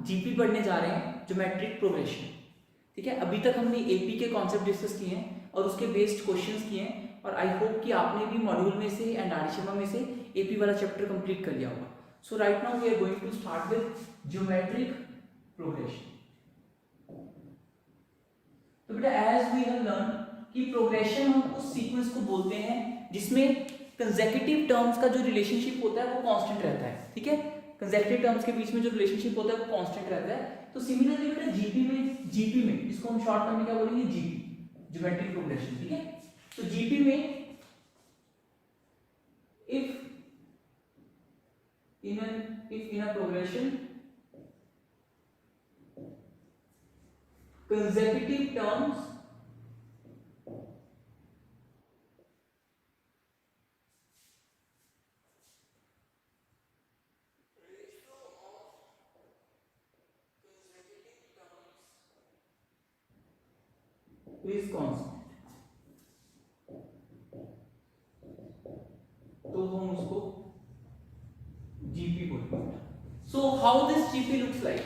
GP पढ़ने जा रहे हैं, ज्योमेट्रिक प्रोग्रेशन। ठीक है, अभी तक हमने एपी के कॉन्सेप्ट डिस्कस किए हैं और उसके बेस्ड क्वेश्चंस किए हैं, और आई होप कि आपने भी मॉड्यूल में से एंड आर शर्मा में से एपी वाला चैप्टर कंप्लीट कर लिया होगा। So right now we are going to start with geometric progression. तो बेटा एज वी हैव लर्न कि प्रोग्रेशन हम उस सीक्वेंस को बोलते हैं जिसमें कंसेक्यूटिव टर्म्स का जो रिलेशनशिप होता है वो कांस्टेंट रहता है। ठीक है, कंसेक्यूटिव टर्म्स के बीच में जो रिलेशनशिप होता है वो कांस्टेंट रहता है। तो सिमिलरली बेटा जीपी में इसको हम शॉर्ट टर्म में क्या बोलेंगे, जीपी, ज्योमेट्रिक प्रोग्रेशन। ठीक है, तो जीपी में if in a progression consecutive terms is constant, तो हम उसको जीपी बोलेंगे। So how this GP looks like,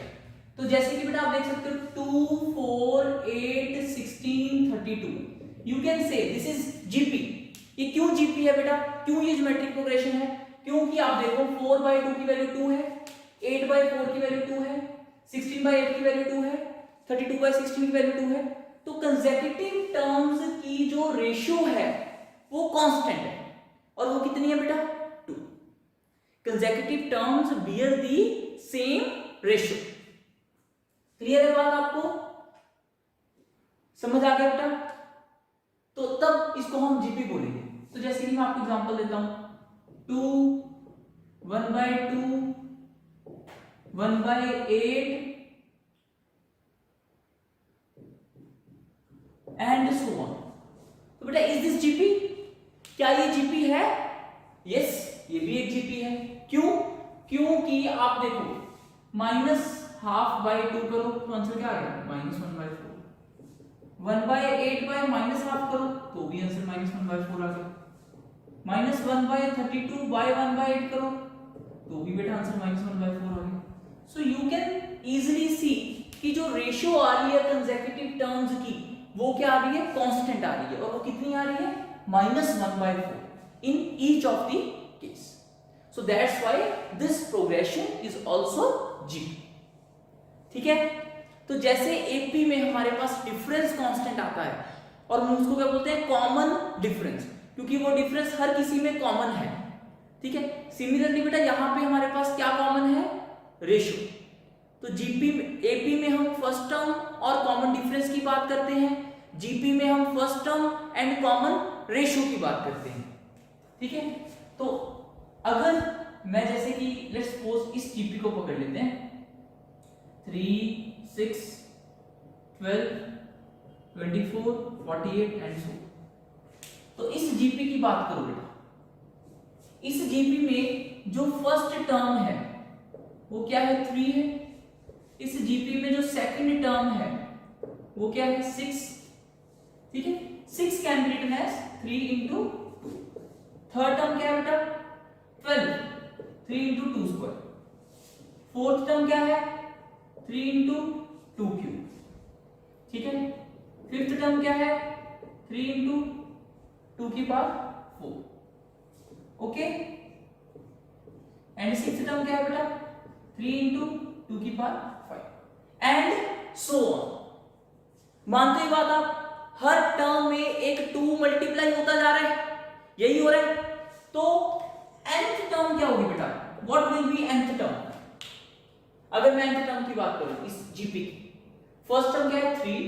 तो जैसे कि बेटा आप देख सकते हो 2 4 8 16 32, you can say this is GP. ये क्यों जीपी है बेटा, क्यों ये ज्योमेट्रिक प्रोग्रेशन है? क्योंकि आप देखो 4/2 की वैल्यू 2 है, 8/4 की वैल्यू 2 है, 16/8 की वैल्यू 2 है, 32/16 की वैल्यू 2 है। तो कंसेक्यूटिव टर्म्स की जो रेशियो है वो कांस्टेंट है, और वो कितनी है बेटा, 2। Consecutive terms bear the same ratio. Clear है बात, आपको समझ आ गया बेटा? तो तब इसको हम जीपी बोलेंगे। तो जैसे कि मैं आपको एग्जांपल देता हूं, 2 1/2 1/8 एंड सो ऑन। तो बेटा इज दिस जीपी, क्या ये जीपी है? यस, ये भी एक जीपी है। क्यों? क्योंकि आप देखो -12/2 करो तो आंसर क्या आ गया, -1/4। 1/8 बाय -12 करो तो भी आंसर -1/4 आ गया। -1/32 बाय 1/8 करो तो भी बेटा आंसर -1/4 आ गया। सो यू कैन इजीली सी कि जो रेशियो आ रही है कंसेक्यूटिव टर्म्स की वो क्या आ रही है, कांस्टेंट आ रही है, और वो कितनी आ रही है, -1/4 in each of the case. So that's why this progression is also GP. ठीक है, तो जैसे एपी में हमारे पास डिफरेंस कांस्टेंट आता है और हम उसको क्या बोलते हैं, कॉमन डिफरेंस, क्योंकि वो डिफरेंस हर किसी में कॉमन है। ठीक है, सिमिलरली बेटा यहां पे हमारे पास क्या कॉमन है, रेशियो। तो जीपी एपी में हम फर्स्ट टर्म और कॉमन डिफरेंस की बात करते हैं, जीपी में हम first term and common ratio की बात करते हैं। ठीक है, तो अगर मैं जैसे कि लेट्स सपोज इस जीपी को पकड़ लेते हैं, 3 6 12 24 48 एंड सो। तो इस जीपी की बात करो बेटा, इस जीपी में जो फर्स्ट टर्म है वो क्या है, 3 है। इस जीपी में जो सेकंड टर्म है वो क्या है, 6। ठीक है, 6 can be written as 3 into 2। Third term क्या है बेटा, 12, 3 into 2 स्क्वायर। फोर्थ टर्म क्या है, 3 into 2 क्यूब। ठीक है, फिफ्थ टर्म क्या है, 3 into 2 की power 4। Okay, and sixth term क्या है बेटा, 3 into 2 की पावर 5 एंड सो ऑन। मानते ही बात आप, हर टर्म में एक 2 मल्टीप्लाई होता जा रहा है, यही हो रहा है। तो nth टर्म क्या होगी बेटा, what will be nth term? अगर मैं nth टर्म की बात करूं इस जीपी की, फर्स्ट टर्म क्या है, 3,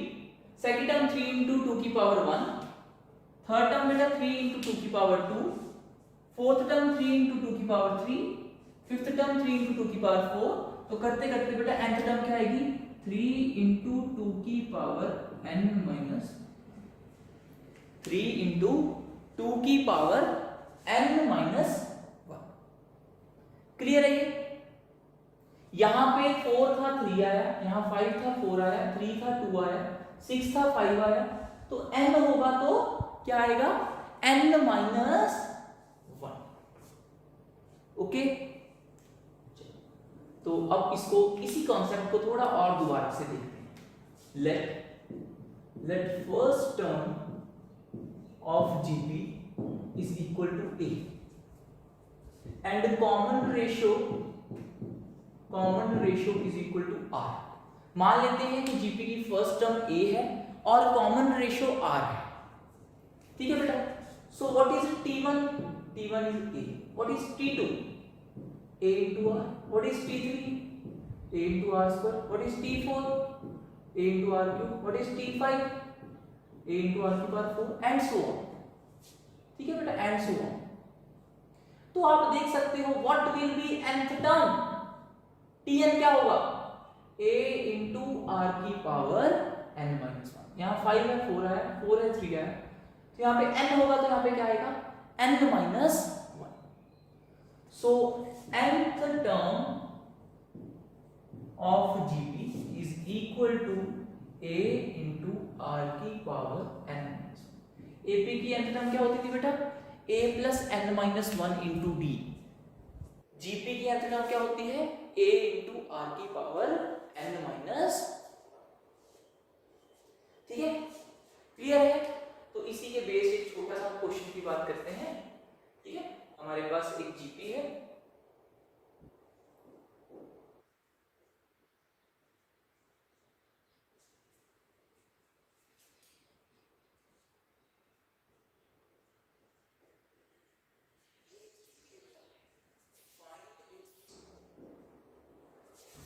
सेकंड टर्म 3 into 2 की पावर 1, थर्ड टर्म बेटा 3 into 2 की पावर 2, फोर्थ टर्म 3 into 2 की पावर 3, फिफ्थ टर्म 3 into 2 की पावर 4। तो करते करते बेटा nth टर्म क्या आएगी, 3 into 2 की पावर n minus 3 into 2 की पावर n minus 1। क्लियर है ये? यहां पे 4 था 3 आया, यहां 5 था 4 आया, 3 था 2 आया, 6 था 5 आया, तो n होगा तो क्या आएगा, n minus 1। ओके, तो अब इसको इसी कॉन्सेप्ट को थोड़ा और दोबारा से देखते हैं। Let first term of GP is equal to A and common ratio is equal to R. मान लेते हैं कि जीपी की फर्स्ट टर्म ए है और कॉमन रेशियो आर है, ठीक है बेटा। सो what is T1? T1 is A. What is T2? A into R. What is T3? A into R square. What is T4? A into R cube. What is T5? A into R की power 4 and so on, ठीक है बेटा, and so on। तो आप देख सकते हो what will be nth term? Tn क्या होगा? A into R की पावर n minus 1। यहाँ 5 है, 4 है, 4 है, 3 है, तो यहाँ पे n होगा, तो यहाँ पे क्या आएगा? n minus 1। So nth term of GP is equal to A into R की पावर n minus 1। AP की nth term क्या होती थी बेटा? A plus n minus 1 into D। GP की nth term क्या होती है? A into R की पावर n minus, ठीक है, क्लियर है। तो इसी के बेस एक छोटा सा क्वेश्चन की बात करते हैं, ठीक है। हमारे पास एक जीपी है,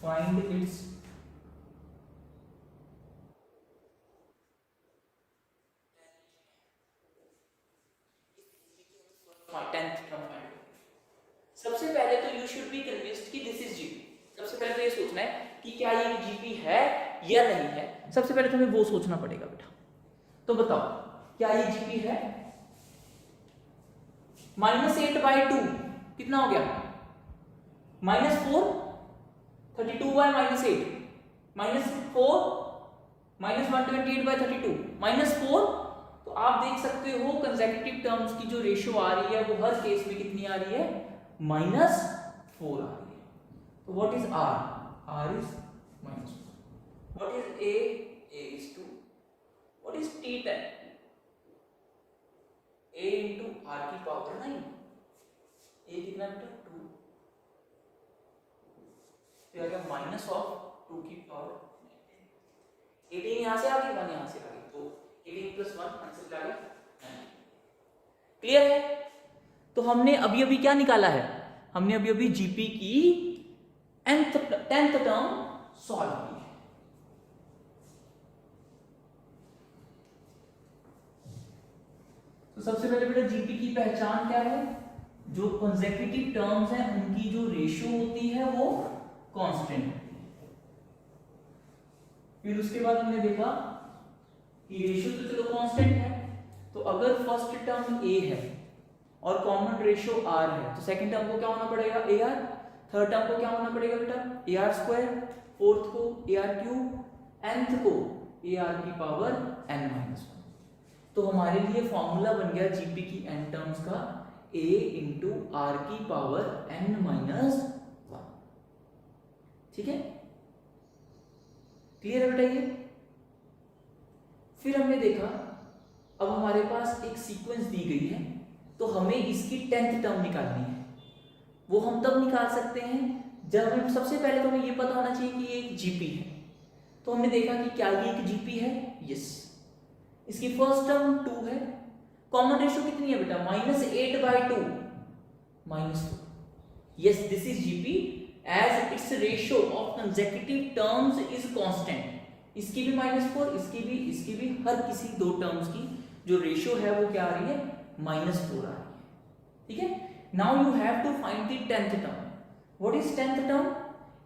find its सबसे पहले तो यू शुड बी कन्विंस्ड कि दिस इज जीपी। सबसे पहले तो ये सोचना है कि क्या ये जीपी है या नहीं है। सबसे पहले तो हमें वो सोचना पड़ेगा बेटा। तो बताओ क्या ये जीपी है? -8/2 कितना हो गया? -4, 32/-8 -4 -128/32 -4। तो आप देख सकते हो कंसेक्यूटिव टर्म्स की जो रेशियो आ रही है वो हर केस में कितनी आ रही है? -4 आ रही है। तो what is R? R is -4। What is A? A is 2। What is T10? A into R की पावर 9। A कितना बेटा? 2। तो आ गया -2 की पावर 18। यहाँ से आ गई, 1 यहाँ से आ गई, तो 18 + 1 आंसर क्या आ गया? क्लियर है। तो हमने अभी अभी क्या निकाला है? हमने अभी अभी जीपी की 10th टर्म सॉल्व की है। तो सबसे पहले बेटा जीपी की पहचान क्या है? जो कंसेक्यूटिव टर्म्स हैं उनकी जो रेशियो होती है वो कांस्टेंट होती है। फिर उसके बाद हमने देखा कि रेशियो तो चलो कांस्टेंट है, तो अगर फर्स्ट टर्म ए है और कॉमन रेशियो आर है तो सेकंड टर्म को क्या होना पड़ेगा? A R. थर्ड टर्म को क्या होना पड़ेगा बेटा? A R square. फोर्थ को ए आर क्यूब, nth को ए आर की पावर n minus 1। तो हमारे लिए फॉर्मूला बन गया जीपी की n टर्म्स का a इंटू आर की पावर n minus 1। ठीक है, क्लियर है बेटा ये? फिर हमने देखा अब हमारे पास एक सीक्वेंस दी गई है तो हमें इसकी 10th टर्म निकालनी है। वो हम तब निकाल सकते हैं जब हमें सबसे पहले तो हमें ये पता होना चाहिए कि ये एक जीपी है। तो हमने देखा कि क्या ये एक जीपी है? यस। इसकी फर्स्ट टर्म 2 है, कॉमन रेशियो कितनी है बेटा? -8/2 -2। Yes, this is GP as it's ratio of consecutive terms is constant. इसकी भी -4, इसकी भी हर किसी दो टर्म्स की जो रेशियो है वो क्या आ रही है? -4 आ रही है। ठीक है, now you have to find the 10th term. What is 10th term?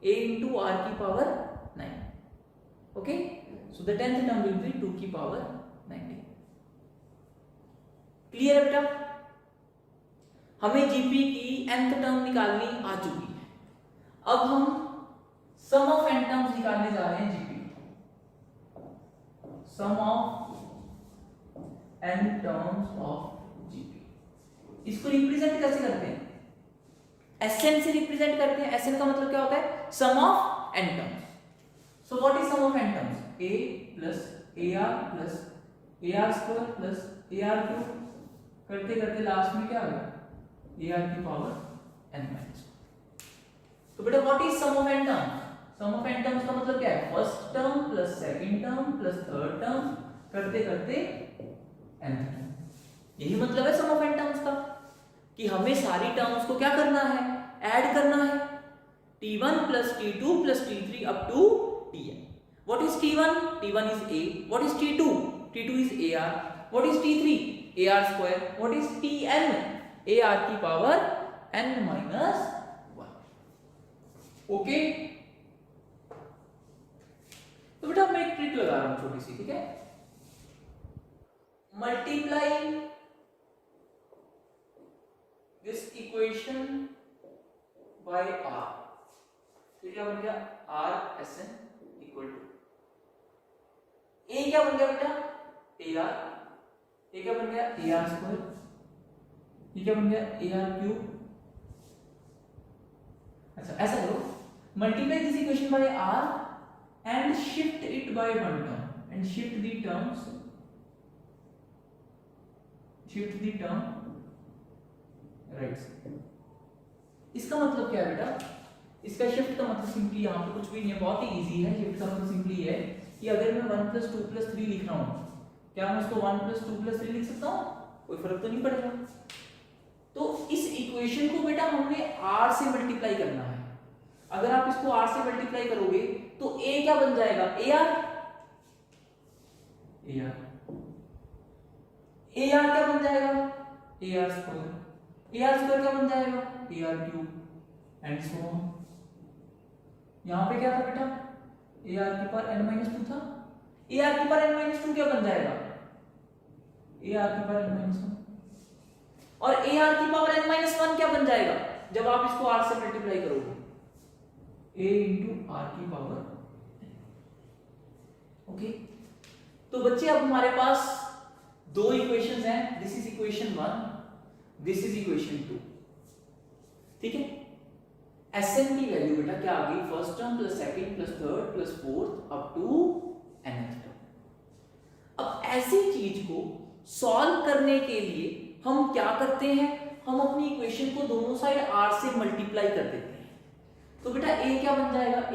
a into r की power 9। Okay, so the 10th term will be 2 की पावर 19। क्लियर है बेटा? हमें जीपी की nth टर्म निकालनी आ चुकी है। अब हम सम ऑफ n टर्म्स निकालने जा रहे हैं GP. Sum of n terms of GP. इसको रिप्रेजेंट कैसे करते हैं? Sn से रिप्रेजेंट करते हैं। Sn का मतलब क्या होता है? Sum of n terms. So what is sum of n terms? a plus ar plus ar square plus ar cube, करते करते लास्ट में क्या आ गया? ar की पावर n माइनस। तो बेटा what is sum of n terms? Sum of n terms का मतलब क्या है? First term plus second term plus third term करते करते n टर्म। यही मतलब है सम ऑफ n टर्म्स का, कि हमें सारी टर्म्स को क्या करना है? ऐड करना है। t1 plus t2 plus t3 up to tn। What is t1? t1 is a। What is t2? t2 is ar। What is t3? ar square. What is tn? ar की power n minus 1। Okay, तो बेटा मैं एक trick लगा रहा हूं छोटी सी, ठीक है? Multiply this equation by r, तो क्या बन गया? r Sn equal to a, क्या बन गया बेटा? ar। ये क्या बन गया? ar square. ये क्या बन गया? ar cube. अच्छा ऐसा करो, multiply this equation by r and shift it by one term and shift the term right side। इसका मतलब क्या है बेटा? इसका शिफ्ट का मतलब सिंपली यहाँ पे कुछ भी नहीं है, बहुत ही इजी है। शिफ्ट का मतलब सिंपली है कि अगर मैं 1 प्लस 2 प्लस 3 लिख रहा हूँ, क्या मैं उसको 1 प्लस 2 प्लस 3 लिख सकता हूँ? कोई फर्क तो नहीं पड़ेगा। तो इस इक्वेशन को बेटा हमने r से मल्टीप्लाई करना है। अगर आप इसको r से मल्टीप्लाई करोगे तो a क्या बन जाएगा? ar। ar क्या बन जाएगा? ar square. ar स्क्वायर क्या बन जाएगा? ar cube and so on. यहां पे क्या था बेटा? ar की पावर n-2 था। ar की पावर n-2 क्या बन जाएगा? ar की पावर n-1। और ar की पावर n-1 क्या बन जाएगा जब आप इसको r से मल्टीप्लाई करोगे? a इंटू r की पावर। ओके, तो बच्चे अब हमारे पास दो इक्वेशंस हैं। This is equation 1, this is equation 2, ठीक है? Sn की वैल्यू बेटा क्या आ गई? First term plus second plus third plus fourth up to nth term. अब ऐसी चीज को सॉल्व करने के लिए हम क्या करते हैं? हम अपनी इक्वेशन को दोनों साइड r से मल्टीप्लाई कर देते हैं। तो बेटा a क्या बन जाएगा? ar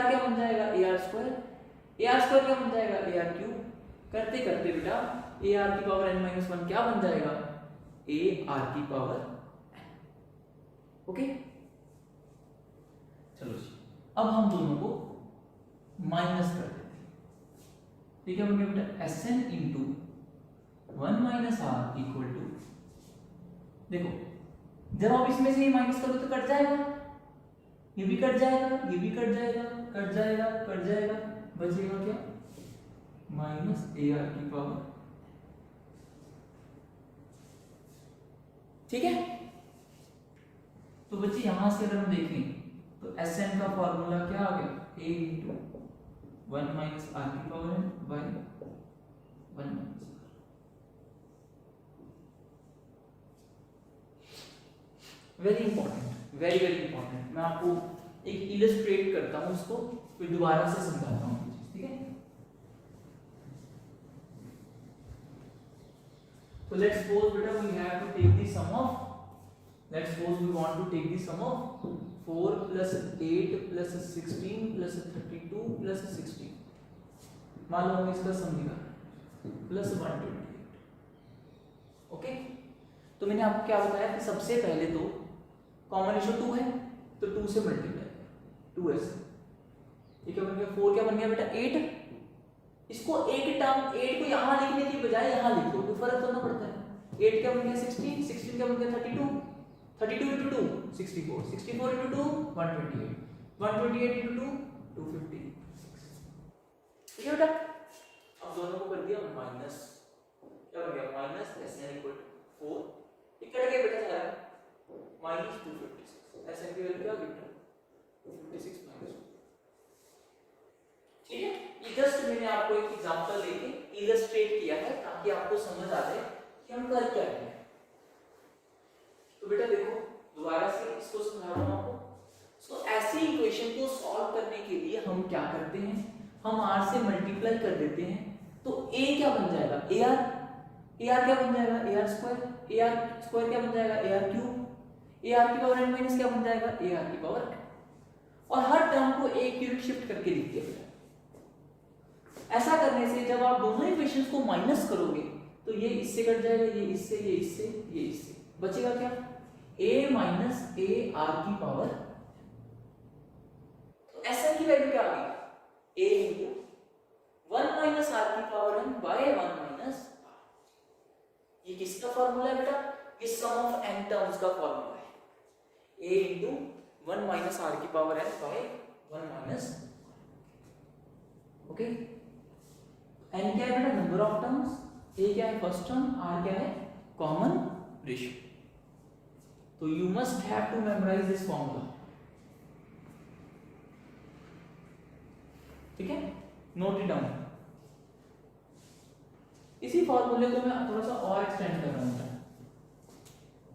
क्या बन जाएगा? ar स्क्वायर क्या बन जाएगा? ar cube. करते करते बेटा ar की पावर n-1 क्या बन जाएगा? ar की पावर n। ओके, चलो जी, अब हम दोनों को माइनस कर देते हैं। ठीक है, बन गया बेटा Sn into 1 minus r equal to, देखो जब आप इसमें से ये माइनस करो तो कट जाएगा, ये भी कट जाएगा, ये भी कट जाएगा, कट जाएगा, कट जाएगा, बचेगा क्या? माइनस ar की पावर। ठीक है, तो बच्चे यहां से अगर हम देखें तो Sn का फॉर्मूला क्या आ गया? a इंटू 1 माइनस r की power n by 1 minus r। Very important, very very important. मैं आपको एक इलस्ट्रेट करता हूं उसको, फिर दोबारा से समझाता हूं ये चीज, ठीक है? तो लेट्स सपोज बेटा we have to take the sum of, let's suppose we want to take the sum of 4 plus 8 plus 16 plus 32 plus 16। मान लो हम इसका सम निकालें प्लस 128। ओके, तो मैंने आपको क्या बताया कि सबसे पहले तो कॉमन रेशियो 2 है तो 2 से मल्टीप्लाई, 2s। ये क्या बन गया? 4 क्या बन गया बेटा? 8। इसको एक टर्म 8 को यहां लिखने की बजाय यहां लिख दो, कोई फर्क तो ना पड़ता है। 8 क्या बन गया? 16, 16 क्या बन गया? 32, 32 into 2 64, 64 into 2 128, 128 into 2 256। ठीक है बेटा, अब दोनों को कर दिया माइनस, क्या बन गया? माइनस Sn इक्वल टू 4, ये कट गया बेटा सारा, माइनस 256। Sn की वैल्यू क्या आ गई बेटा? 256 माइनस 2। ठीक है, ये जस्ट मैंने आपको एक एग्जांपल लेके इलस्ट्रेट किया है ताकि आपको समझ आ जाए कि हम कर क्या रहे हैं। तो बेटा देखो दोबारा से इसको समझा रहा हूं आपको। सो ऐसी इक्वेशन को सॉल्व करने के लिए हम क्या करते हैं, हम r से मल्टीप्लाई कर देते हैं, तो a क्या बन जाएगा, ar क्या बन जाएगा, ar स्क्वायर क्या बन जाएगा, ar क्यूब, ar की पावर n माइनस क्या बन जाएगा, ar की पावर n, और हर टर्म को एक यूनिट शिफ्ट करके लिख दिया गया। ऐसा करने से जब आप दोनों इक्वेशंस को माइनस करोगे तो ये इससे कट जाएगा, ये इससे, ये इससे, ये इससे, बचेगा क्या, a माइनस a r की पावर। तो Sn की वैल्यू क्या आ गई, a इंटू 1 माइनस r की power n by 1 minus r। ये किसका फॉर्मूला है बेटा, ये सम ऑफ n टर्म्स का फॉर्मूला है, a इंटू 1 माइनस r की power n by 1 minus, okay. n क्या है बेटा, नंबर ऑफ टर्म्स, a क्या है फर्स्ट टर्म, r क्या है कॉमन रेशियो। तो you must have to memorise this formula, ठीक है, नोट इट डाउन। इसी फॉर्मूले को मैं थोड़ा सा और एक्सटेंड कर रहा हूं।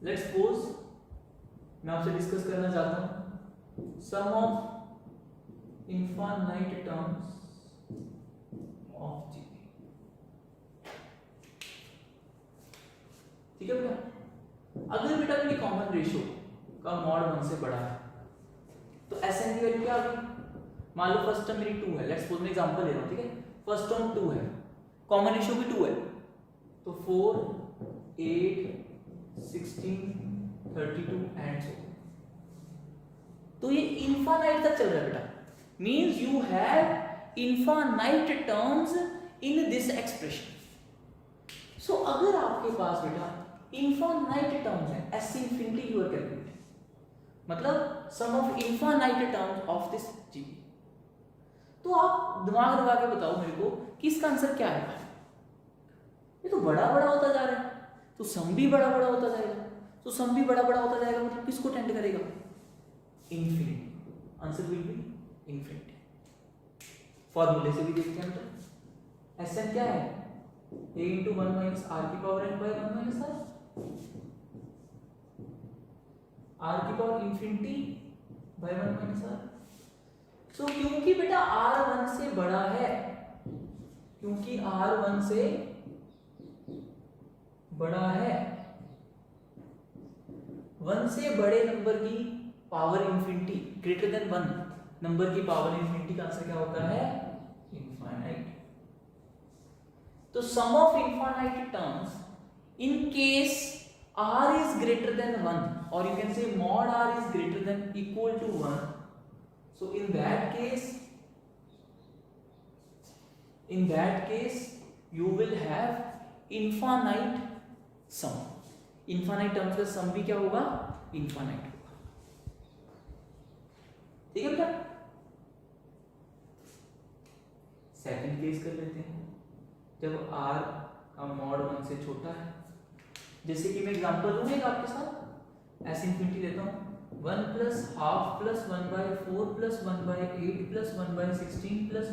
लेट्स सपोज मैं आपसे डिस्कस करना चाहता हूं सम ऑफ इनफाइनाइट टर्म्स ऑफ जी, ठीक है बेटा। अगर बेटा मेरी कॉमन रेशियो का मॉड 1 से बड़ा है तो Sn की वैल्यू क्या आ गई, मान लो फर्स्ट टर्म मेरी 2 है, लेट्स सपोज मैं एग्जांपल ले रहा हूं, ठीक है, फर्स्ट टर्म 2 है, कॉमन रेशियो भी 2 है, तो 4 8 16 32 एंड सो। तो ये इनफाइनाइट तक चल रहा है बेटा, means you have infinite terms in this expression. So अगर आपके पास बेटा इनफाइनाइट टर्म्स है, s infinity you are calculating, मतलब sum of infinite terms of this g, तो आप दिमाग लगा के बताओ मेरे को कि इसका आंसर क्या है। ये तो बड़ा बड़ा होता जा रहा है, तो सम भी बड़ा बड़ा होता जाएगा, तो सम भी बड़ा बड़ा होता जाएगा, मतलब किसको टेंड करेगा, infinity. Answer will be infinity. फॉर्मूले से भी देखते हैं तो Sn क्या है, a इंटू 1 माइनस r की power n by 1 minus r की power infinity by 1 minus r। So क्योंकि बेटा r 1 से बड़ा है, क्योंकि r 1 से बड़ा है, 1 से बड़े नंबर की power infinity greater than 1 number की पावर इंफिनिटी का आंसर क्या होता है, इनफाइनाइट। तो sum of infinite terms in case r is greater than 1, or you can say mod r is greater than equal to 1, so in that case you will have infinite sum। infinite terms का sum भी क्या होगा, infinite होगा, ठीक है बेटा। Second case कर लेते हैं, जब r का मॉड 1 से छोटा है, जैसे कि मैं एग्जांपल दूंगा आपके साथ, ऐसे इंफिनिटी लेता हूं, 1 plus half plus 1 by 4 plus 1 by 8 plus 1 by 16 plus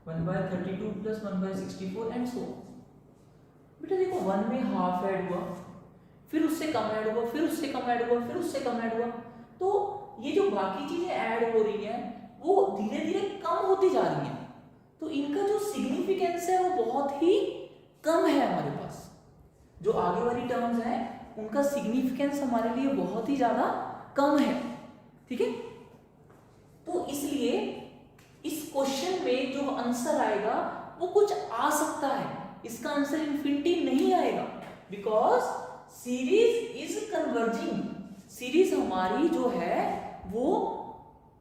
1 by 32 plus 1 by 64 and so. बेटा देखो 1 में हाफ ऐड हुआ, फिर उससे कम ऐड हुआ, फिर उससे कम ऐड हुआ, फिर उससे कम ऐड हुआ, तो ये जो बाकी चीजें ऐड हो रही हैं वो धीरे धीरे कम होती जा रही हैं, तो इनका जो सिग्निफिकेंस है वो बहुत ही कम है हमारे पास। जो आगे वाली टर्म्स हैं उनका सिग्निफिकेंस हमारे लिए बहुत ही ज्यादा कम है, ठीक है। तो इसलिए इस क्वेश्चन में जो आंसर आएगा वो कुछ आ सकता है, इसका आंसर इंफिनिटी नहीं आएगा, because series is converging. Series हमारी जो है वो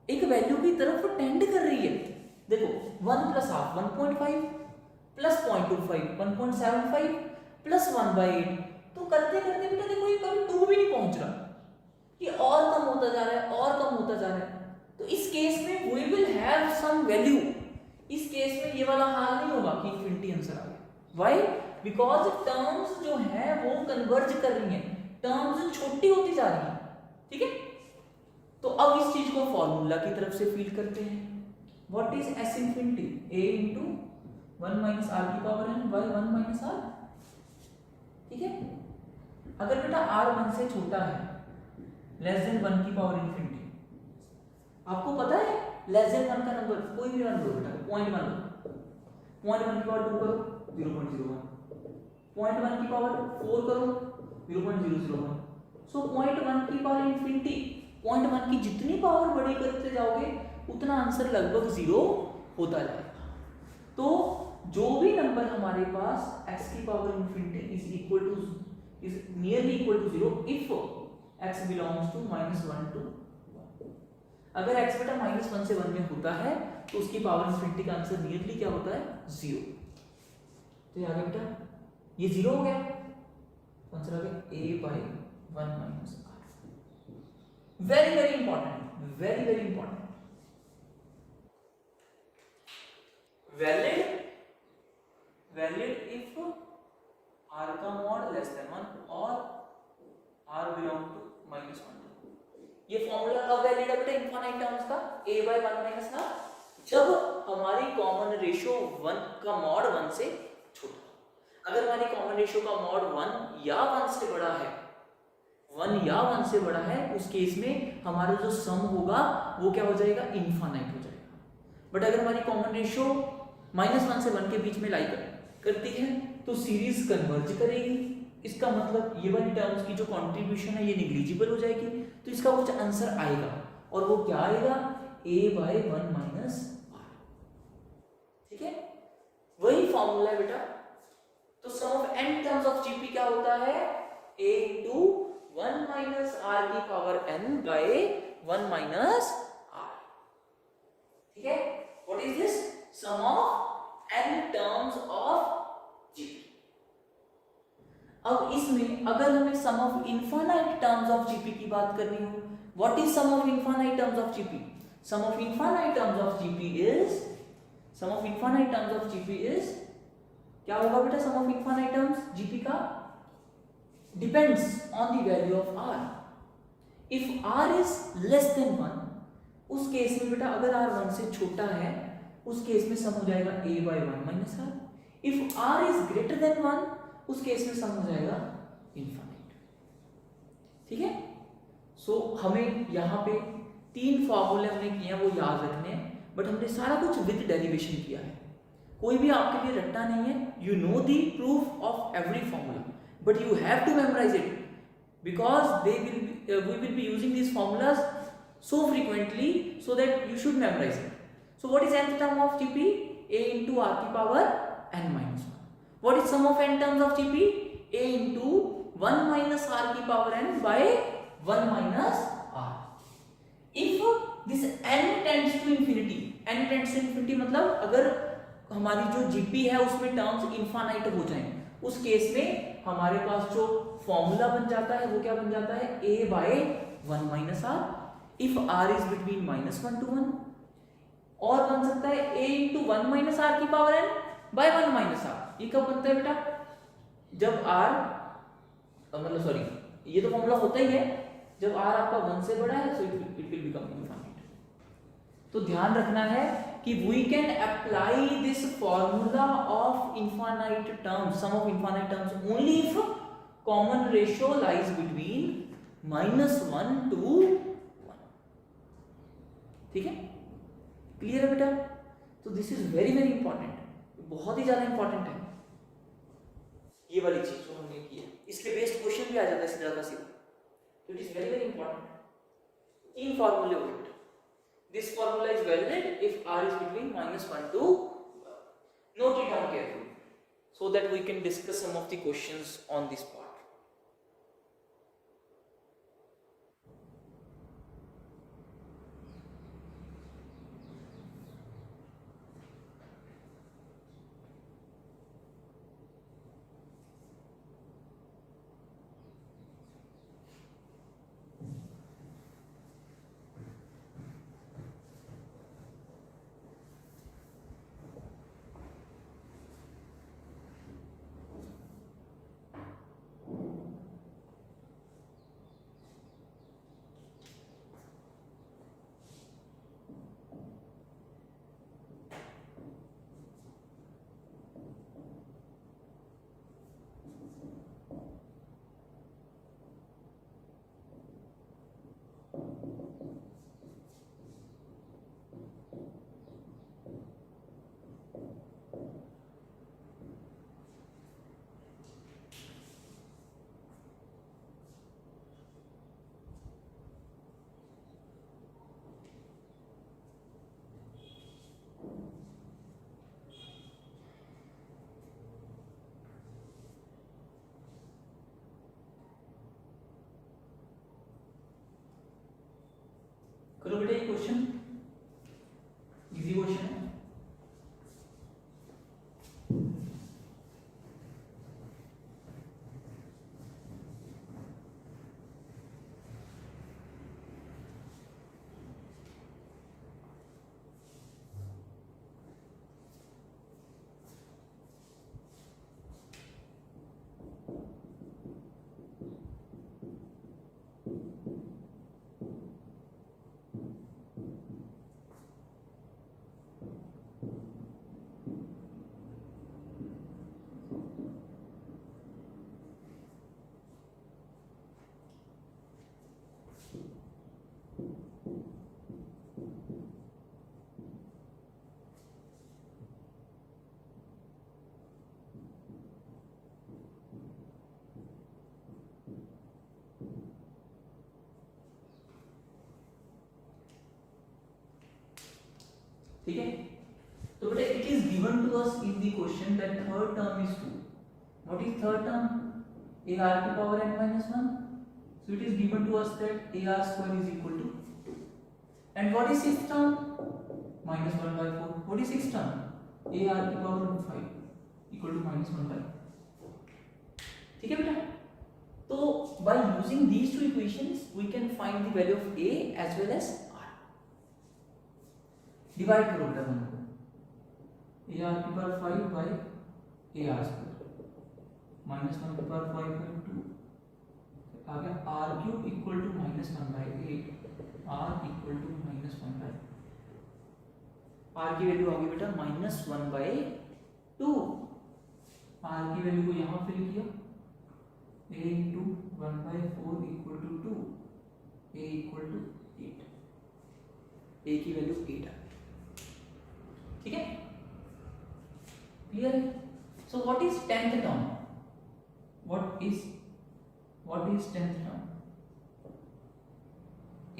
एक वैल्यू की तरफ टेंड कर रही है। देखो 1 प्लस हाफ 1.5 प्लस 0.25 1.75 प्लस 1/8, तो करते करते बेटा देखो ये कभी 2 भी नहीं पहुंच रहा, ये और कम होता जा रहा है और कम होता जा रहा है। तो इस केस में we will have some value, इस केस में ये वाला हाल नहीं होगा कि इंफिनिटी आंसर आ गया। व्हाई, बिकॉज टर्म्स जो है वो कन्वर्ज कर रही हैं, टर्म्स छोटी होती जा रही हैं, ठीक है। तो अब इस चीज को फॉर्मूला की तरफ से फील करते हैं। What is S infinity, a into 1 minus r की power n by 1 minus r, ठीक है। अगर बेटा r 1 से छोटा है लेस देन 1 की पावर इंफिनिटी। आपको पता है लेस देन 1 का नंबर कोई भी मान लो बेटा, पॉइंट मान लो, पॉइंट 1 की पावर 2 करो 0.01, पॉइंट 1 की पावर 4 करो 0.001। सो पॉइंट 1 की पावर इंफिनिटी, पॉइंट 1 की जितनी पावर बड़ी करते जाओगे उतना आंसर लगभग 0 होता जाएगा। तो जो भी नंबर हमारे पास x की power infinity is equal to is nearly equal to 0 if x belongs to -1 to 1। अगर x बेटा -1 से 1 में होता है तो उसकी पावर इंफिनिटी का आंसर नियरली क्या होता है 0। तो ये आ गया बेटा, ये 0 हो गया, आंसर आ गया a by 1 minus r। Very very important, very very important. Valid if r का मॉड लेस देन 1 और r बिलोंग टू -1। ये फॉर्मूला कब वैलिड है बेटा इनफाइनाइट टर्म्स का, a by 1 minus r, जब हमारी कॉमन रेशियो 1 का मॉड 1 से छोटा। अगर हमारी कॉमन रेशियो का मॉड 1 या 1 से बड़ा है, 1 या 1 से बड़ा है, उस केस में हमारा जो सम होगा वो क्या हो जाएगा, इनफाइनाइट हो जाएगा। बट अगर हमारी कॉमन रेशियो -1 से 1 के बीच में लाई करती है तो सीरीज कन्वर्ज करेगी। इसका मतलब ये वाली टर्म्स की जो कंट्रीब्यूशन है ये निग्लिजिबल हो जाएगी, तो इसका कुछ आंसर आएगा और वो क्या आएगा, a by 1 minus r। ठीक है, वही फॉर्मूला है बेटा। तो sum of n terms of gp क्या होता है, a into 1 minus r की power n by 1 minus r। ठीक है, what is this, sum of n terms of gp। अब इसमें अगर हमें sum of infinite terms of gp की बात करनी हो, what is sum of infinite terms of gp, sum of infinite terms of gp is, sum of infinite terms of gp is क्या होगा बेटा, sum of infinite terms gp का depends on the value of r। if r is less than 1, उस case में बेटा अगर r 1 से छोटा है उस केस में सम हो जाएगा a by 1 minus r। if r is greater than 1, उस केस में सम हो जाएगा इनफाइनाइट। ठीक है, सो हमें यहाँ पे 3 फॉर्मूले हमने किए हैं वो याद रखने हैं, बट हमने सारा कुछ विद डेरिवेशन किया है, कोई भी आपके लिए रट्टा नहीं है। You know the proof of every formula but you have to memorize it because we will be using these formulas so frequently, so that you should memorize it. So what is nth term of gp, a into r की power n minus 1। what is sum of n terms of gp, a into 1 minus r की power n by 1 minus r। if this n tends to infinity, n tends to infinity मतलब अगर हमारी जो gp है उसमें terms infinite हो जाएं, उस केस में हमारे पास जो फॉर्मूला बन जाता है वो क्या बन जाता है, a by 1 minus r। if r is between -1 to 1, और बन सकता है a into 1 minus r की power n by 1 minus r। ये कब बनता है बेटा, जब r मतलब सॉरी ये तो फॉर्मूला होता ही है, जब r आपका 1 से बड़ा है, so it will become infinite। तो ध्यान रखना है कि we can apply this formula of infinite terms, sum of infinite terms only if common ratio lies between -1 to 1। ठीक है, क्लियर है बेटा। तो this is very very important, बहुत ही ज्यादा इंपॉर्टेंट है ये वाली चीज जो हमने की है, इसके बेस्ड क्वेश्चन भी आ जाता है सीधा का सीधा। तो it is very very important. 3 फॉर्मूले हो गए। This formula is valid if r is between -1 to 1। Note it down carefully so that we can discuss some of the questions on this part। Question, easy question है। ठीक है, तो बेटा it is given to us in the question that third term is 2. What is third term? ar की power n minus 1. So it is given to us that ar square is equal to 2. And what is sixth term? Minus 1 by 4. What is sixth term? ar की power 5 equal to minus 1 by 4. ठीक है बेटा, तो by using these two equations we can find the value of a as well as r. Divide करो बेटा दोनों को, ar की power 5 by ar square minus 1 की पावर 5 by 2 आ गया r cube equal to minus 1 by 8, r equal to minus 1 by, r की value आ गई बेटा माइनस 1 by 2. r की वैल्यू को यहाँ फिल किया, a into 1 by 4 equal to 2, a equal to 8, a की वैल्यू 8 आ गई. ठीक है, क्लियर है? सो what is 10th term? What is 10th term?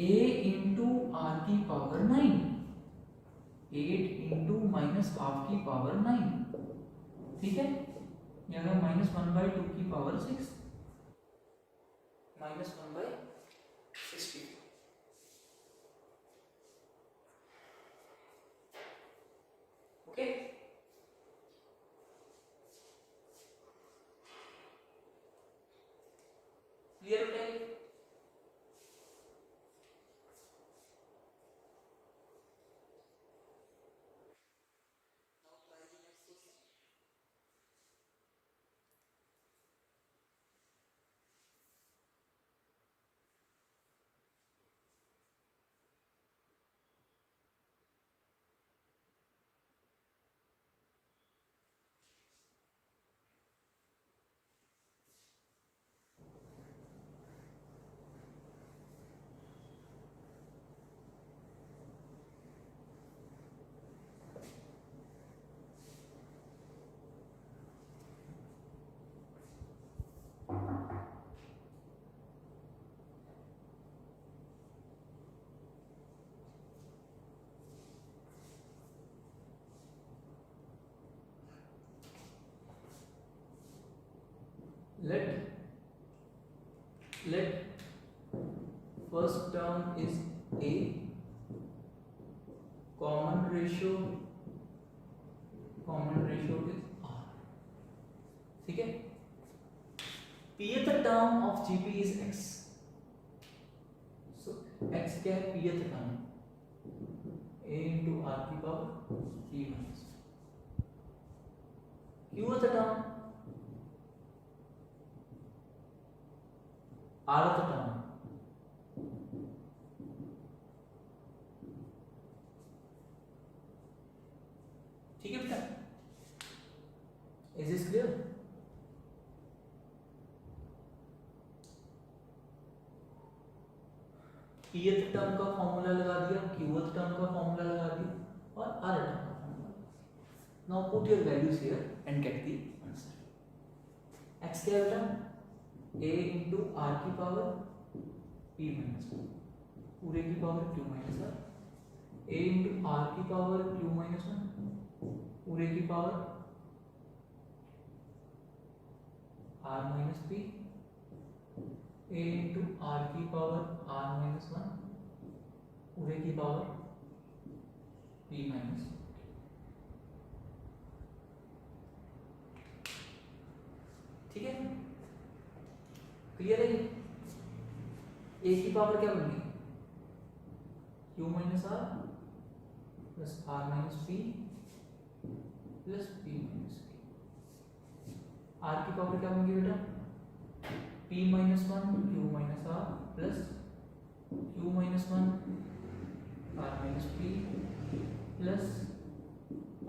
a into r की पावर 9, 8 इंटू माइनस हाफ की पावर 9. ठीक है, यहाँ माइनस 1 by 2 की power 6, minus 1 by 60. Okay, clear बेटा? let first term is a, common ratio is r. ठीक है, pth term of gp is x. so x क्या है? pth term a into r की power 3 minus qth term rth term ठीक है बेटा, is this clear? pth term का formula लगा दिया, qth टर्म का फॉर्मूला लगा दिया और r टर्म का formula. Now put your values here and get the answer. x क्या है बेटा? a into r की पावर p minus 1 पूरे की power q minus r, a into r की पावर q minus 1 पूरे की power r minus p, a into r की पावर r minus 1 पूरे की पावर p माइनस, ठीक है, क्लियर है? ये a की पावर क्या बन गई, q minus r plus r minus p plus p minus p. R की पावर क्या बन गई बेटा, p minus one q minus r plus q minus one r minus p plus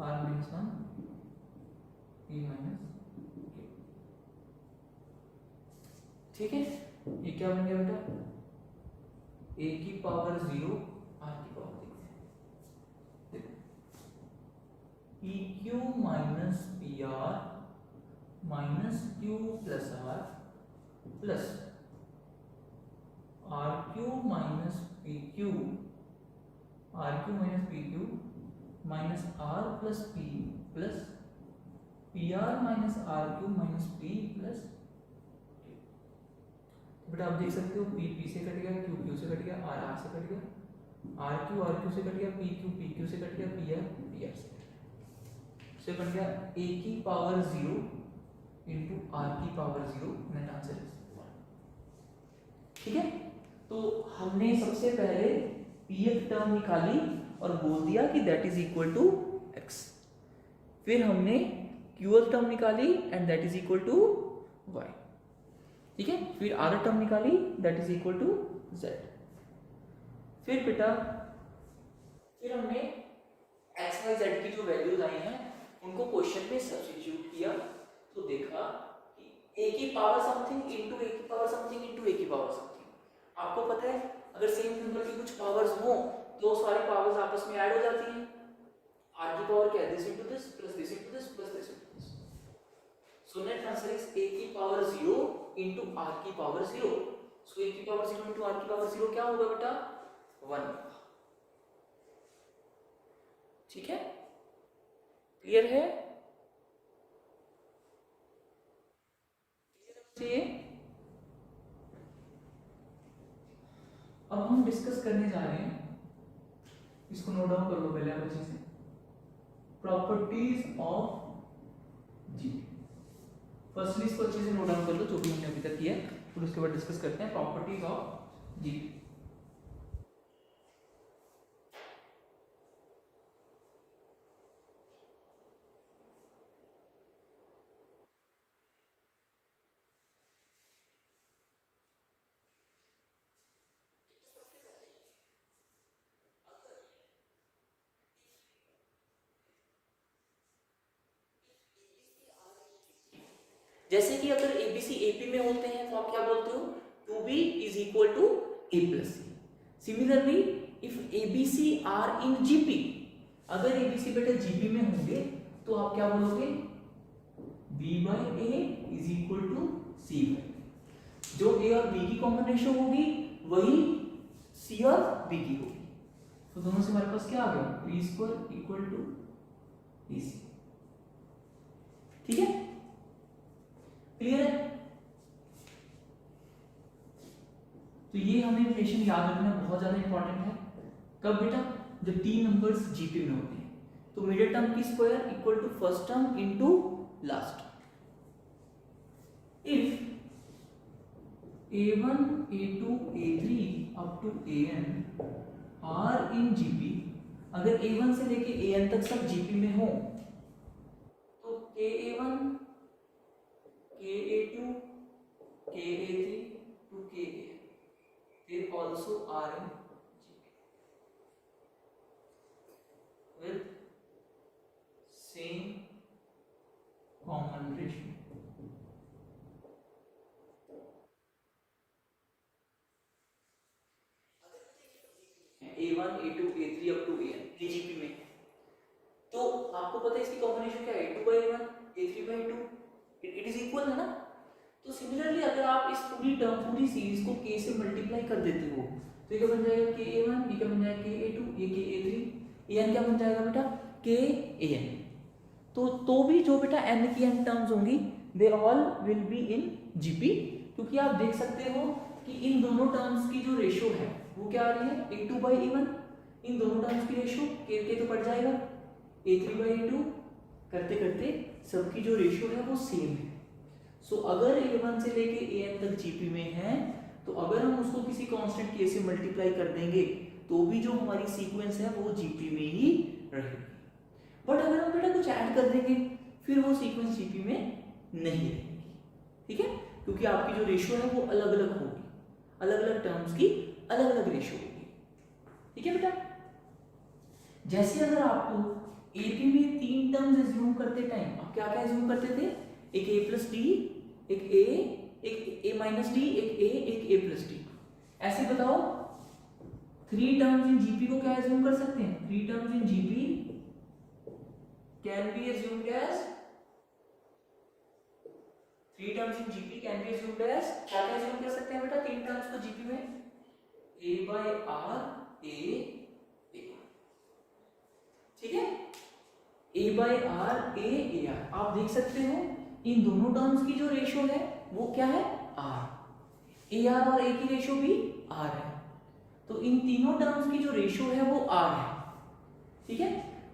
r minus one p minus q. ठीक है, ये क्या बन गया बेटा, a की पावर 0 r की power p q minus p r minus q plus r plus r q minus p q minus r plus p plus p r minus r q minus p plus q. बेटा आप देख सकते हो p p से cut गया, q q से cut गया, r r से कट गया, आर क्यू से कट गया, पी क्यू से कट गया, पी आर से कट गया, से बन गया a की पावर 0 इंटू r की पावर 0, नेट आंसर इज 1। ठीक है, तो हमने सबसे पहले pth टर्म निकाली और बोल दिया कि that is equal to x, फिर हमने qth टर्म निकाली and that is equal to y। ठीक है, फिर r टर्म निकाली that is equal to z। फिर बेटा फिर हमने x y z की जो वैल्यूज आई हैं उनको क्वेश्चन में सब्स्टिट्यूट किया, तो देखा कि a की पावर समथिंग इनटू a की पावर समथिंग इनटू a की पावर समथिंग। आपको पता है अगर सेम नंबर की कुछ पावर्स हो तो सारी पावर्स आपस में ऐड हो जाती हैं। r की पावर क्या है, this into this plus this into this plus this into this. So net answer is a की पावर 0 इनटू r की पावर 0। सो a की पावर 0 इनटू r की पावर 0 क्या होगा बेटा, 1। ठीक है, क्लियर है? अब हम डिस्कस करने जा रहे हैं, इसको नोट डाउन कर लो पहले आप अच्छे से, प्रॉपर्टीज ऑफ जी। फर्स्टली इसको अच्छे से नोट डाउन कर लो जो भी हमने अभी तक किया, फिर उसके बाद डिस्कस करते हैं प्रॉपर्टीज ऑफ जी। जैसे कि अगर ABC AP में होते हैं तो आप क्या बोलते हो, 2B is equal to A plus C। Similarly if ABC are in GP, अगर ABC बेटा GP में होंगे तो आप क्या बोलोगे, B by A is equal to C by. जो A और B की कॉमन रेशियो होगी वही C और B की होगी। तो दोनों से हमारे पास क्या आ गया, B square equal to AC। ठीक है, क्लियर है? तो ये हमें रिलेशन याद रखना बहुत ज्यादा इंपॉर्टेंट है। कब बेटा, जब तीन नंबर्स जीपी में होते हैं तो मिडिल टर्म की square equal to first term into last. If a1 a2 a3 up to an are in GP, अगर a1 से लेके an तक सब जीपी में हो तो ka1 ka2 ka3 to ka they also are in GP with same common ratio। a1 a2 a3 up to an GP में, तो आपको पता है इसकी कॉमन रेशियो क्या है, a2 by a1 a3 by a2, it is equal है ना। तो सिमिलरली अगर आप इस पूरी टर्म पूरी सीरीज को k से मल्टीप्लाई कर देते हो तो ये क्या बन जाएगा, ka1, ये क्या बन जाएगा ka2, ये ka3, an क्या बन जाएगा बेटा, kan। तो भी जो बेटा n की n टर्म्स होंगी they all will be in GP, क्योंकि आप देख सकते हो कि इन दोनों टर्म्स की जो रेशियो है वो क्या आ रही है, a2 by a1 इन दोनों टर्म्स की रेशियो के तो पड़ जाएगा a3/a2, करते करते सबकी जो रेशियो है वो सेम है। सो अगर a1 से लेके an तक जीपी में है तो अगर हम उसको किसी कांस्टेंट k से मल्टीप्लाई कर देंगे तो भी जो हमारी सीक्वेंस है वो जीपी में ही रहेगी। बट अगर हम बेटा कुछ ऐड कर देंगे फिर वो सीक्वेंस जीपी में नहीं रहेगी, ठीक है, क्योंकि आपकी जो रेशियो है वो अलग अलग होगी, अलग अलग टर्म्स की अलग अलग रेशियो होगी, ठीक है बेटा। जैसे अगर आपको एपी में 3 टर्म्स एज्यूम करते टाइम आप क्या क्या एज्यूम करते थे, एक a प्लस डी, एक a माइनस डी, एक a प्लस डी, ऐसे बताओ 3 टर्म्स इन जीपी को क्या एज्यूम कर सकते हैं, 3 terms in GP can be assumed as, 3 terms in GP can be assumed as, क्या क्या एज्यूम कर सकते हैं बेटा 3 टर्म्स को जीपी में, a बाय आर a, ठीक है, a by r a r. आप देख सकते हो इन दोनों टर्म्स की जो रेशियो है वो क्या है r, a r और a की रेशियो भी r है, तो इन तीनों टर्म्स की जो रेशियो है वो r है, ठीक है।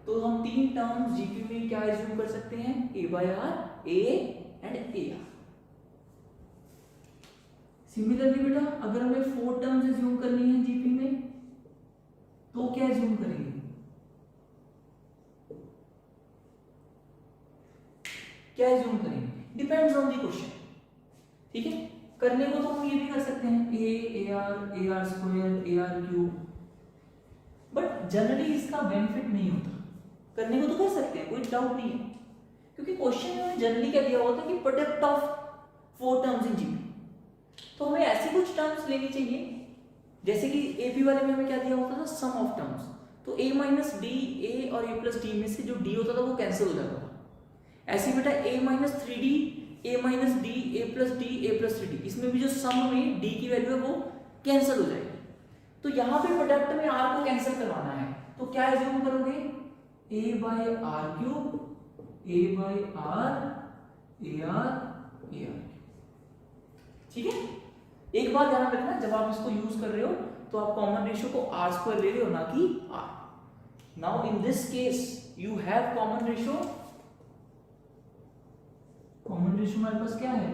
तो हम 3 टर्म्स जीपी में क्या एज्यूम कर सकते हैं, a by r a and a r। Similarly बेटा अगर हमें 4 टर्म्स एज्यूम करनी है जीपी में तो क्या एज्यूम करेंगे, क्या एज्यूम करेंगे, डिपेंड्स ऑन द क्वेश्चन, ठीक है। करने को तो हम ये भी कर सकते हैं a r square a r cube, but generally इसका बेनिफिट नहीं होता, करने को तो कर सकते हैं, कोई डाउट नहीं है, क्योंकि क्वेश्चन में जनरली क्या दिया होता है कि product of 4 terms in GP, तो हमें ऐसी कुछ टर्म्स लेनी चाहिए जैसे कि एपी वाले में हमें क्या दिया होता था, सम ऑफ टर्म्स, तो a माइनस डी, a और a प्लस डी में से जो d होता था वो कैंसिल हो जाता था, ऐसे बेटा a minus 3d, a minus D, a plus D, a plus 3d, इसमें भी जो सम में d की वैल्यू है वो कैंसिल हो जाएगी, तो यहाँ पे प्रोडक्ट में r को कैंसिल करवाना है तो क्या एज्यूम करोगे, a by r cube, a by r a r, ठीक है। एक बात ध्यान रखना, जब आप इसको यूज कर रहे हो तो आप कॉमन रेशियो को r स्क्वायर ले रहे हो ना कि r। Now in this case you have common ratio, common ratio हमारे पास क्या है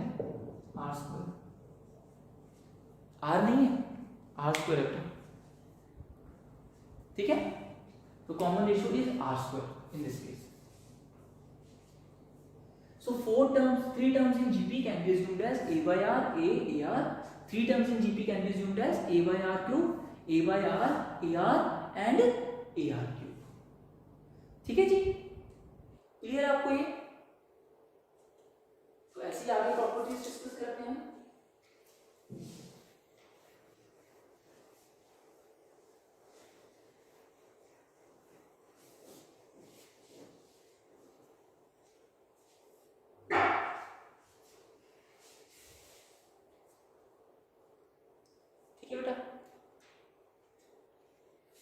r स्क्वायर, r नहीं है r स्क्वायर है, ठीक है, तो common ratio is r square in this case. So 3 terms in GP can be assumed as a by r, a r. 3 terms in GP can be assumed as a by r cube, a by r, a r and a r cube. ठीक है जी, clear आपको ये? तो ऐसी आगे properties discuss करते हैं।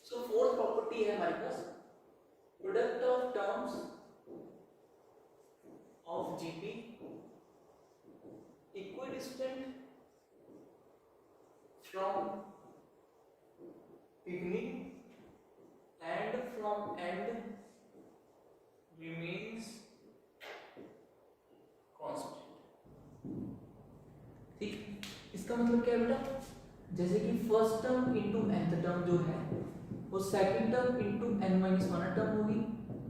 सो fourth property है हमारे पास, product of terms of GP equidistant from beginning and from end remains constant. ठीक, इसका मतलब क्या है बेटा, जैसे कि first term into nth term जो है वो second term into n minus 1 term होगी,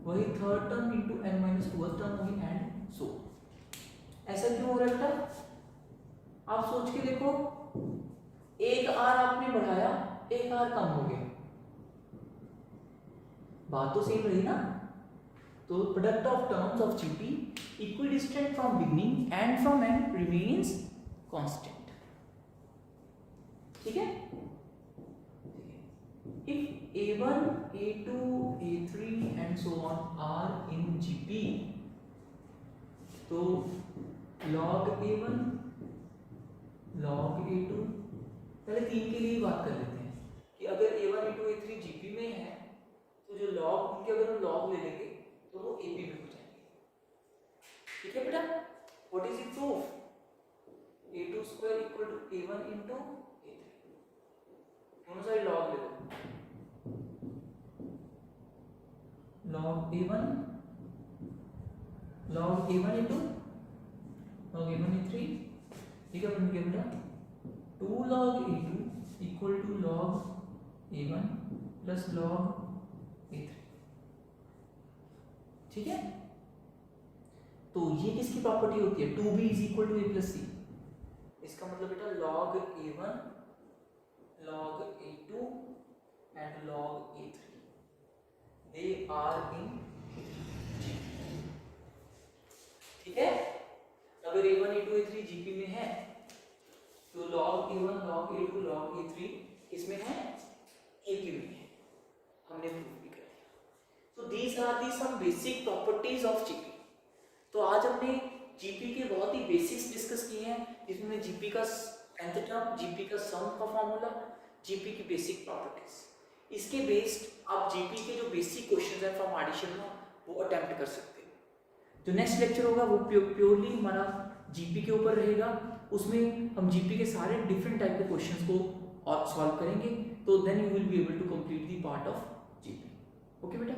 वही third term into n minus 2 term होगी एंड सो। ऐसा क्यों हो रहा है बेटा, आप सोच के देखो, एक r आपने बढ़ाया, एक r कम हो गया, बात तो सेम रही ना। तो product of terms of GP equidistant from beginning and from end remains constant, ठीक है। If a1, a2, a3 and so on are in GP, तो log a1, log a2, पहले 3 के लिए बात कर लेते हैं कि अगर a1, a2, a3 GP में है तो जो log उनके अगर हम log ले लेंगे तो वो AP में हो जाएंगे, ठीक है बेटा। What is the proof? a2 square equal to a1 into a3, दोनों साइड log ले लो, log a1 log a1 into log a1 a3, ठीक है, बन गया बेटा 2 log a2 equal to log a1 plus log a3, ठीक है। तो ये किसकी प्रॉपर्टी होती है, 2b is equal to a plus c. इसका मतलब बेटा log a1 log a2 and log a3 they are in, ठीक है। अगर a1 a2 a3 जीपी में है तो log a1 log a2 log a3 इसमें है, एपी में है, हमने प्रूव भी कर दिया। तो these are the some basic properties of GP. तो आज हमने जीपी के बहुत ही बेसिक्स डिस्कस किए हैं, जिसमें जीपी का nth टर्म, जीपी का सम का फॉर्मूला, जीपी की बेसिक प्रॉपर्टीज। इसके बेस्ड आप जीपी के जो बेसिक क्वेश्चंस हैं फ्रॉम एडिशन का वो अटेम्प्ट कर सकते हैं। जो नेक्स्ट लेक्चर होगा वो प्योरली हमारा जीपी के ऊपर रहेगा, उसमें हम जीपी के सारे डिफरेंट टाइप के क्वेश्चंस को और सॉल्व करेंगे। तो then you will be able to complete the part of GP. Okay बेटा।